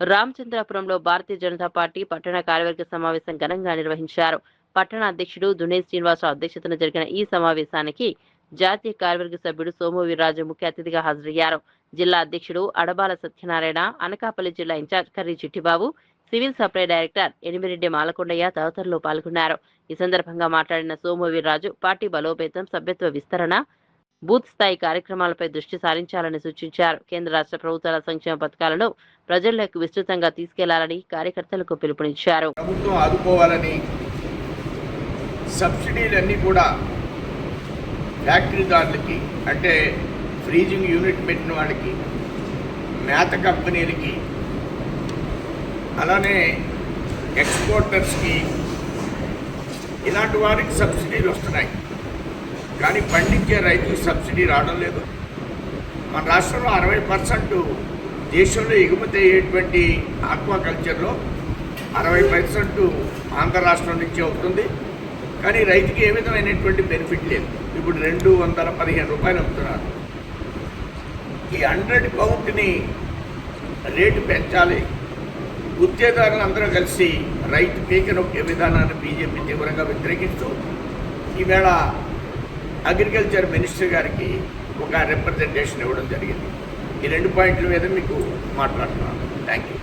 రామచంద్రాపురంలో Bharatiya Janata party పట్టణ కార్యవర్గ సమావేశం ఘనంగా నిర్వహించారు. పట్టణ అధ్యక్షుడు దునే శ్రీనివాసరావు అధ్యక్షతన జరిగిన ఈ సమావేశానికి జాతీయ కార్యవర్గ సభ్యుడు సోము వీర్రాజు ముఖ్య అతిథిగా హాజరయ్యారు. జిల్లా అధ్యక్షుడు అడబాల సత్యనారాయణ, అనకాపల్లి జిల్లా in charge Karri Chittibabu, civil supply director Enimireddy Malakondaiah తదితరులు పాల్గొన్నారు. ఈ సందర్భంగా మాట్లాడిన సోము వీర్రాజు పార్టీ బలోపేతం, సభ్యత్వ విస్తరణ, బూత్ స్థాయి కార్యక్రమాలపై దృష్టి సారించాలని సూచించారు. కేంద్ర రాష్ట్ర ప్రభుత్వాల సంక్షేమ పథకాలను ప్రజల్లోకి విస్తృతంగా తీసుకెళ్లాలని కార్యకర్తలకు పిలుపునిచ్చారు. ప్రభుత్వం ఆదుకోవాలని సబ్సిడీలన్నీ కూడా ఫ్యాక్టరీదారులకి, అంటే ఫ్రీజింగ్ యూనిట్ పెట్టిన వాళ్ళకి, మేత కంపెనీలకి, అలానే ఎక్స్పోర్టర్స్కి, ఇలాంటి వారికి సబ్సిడీలు వస్తున్నాయి. కానీ పండించే రైతులకు సబ్సిడీ రావడం లేదు. మన రాష్ట్రంలో 60% దేశంలో ఎగుమతి అయ్యేటువంటి ఆక్వాకల్చర్లో 60% ఆంధ్ర రాష్ట్రం నుంచి అవుతుంది. కానీ రైతుకి ఏ విధమైనటువంటి బెనిఫిట్ లేదు. ఇప్పుడు 215 రూపాయలు అమ్ముతున్నారు. ఈ 100 కౌంట్ని రేటు పెంచాలి. గుత్తేదారులు అందరూ కలిసి రైతు పీక నొక్కే విధానాన్ని బీజేపీ తీవ్రంగా వ్యతిరేకిస్తూ ఈవేళ అగ్రికల్చర్ మినిస్టర్ గారికి ఒక రిప్రజెంటేషన్ ఇవ్వడం జరిగింది. ఈ 2 పాయింట్ల మీద మీకు మాట్లాడుతున్నాను. Thank you.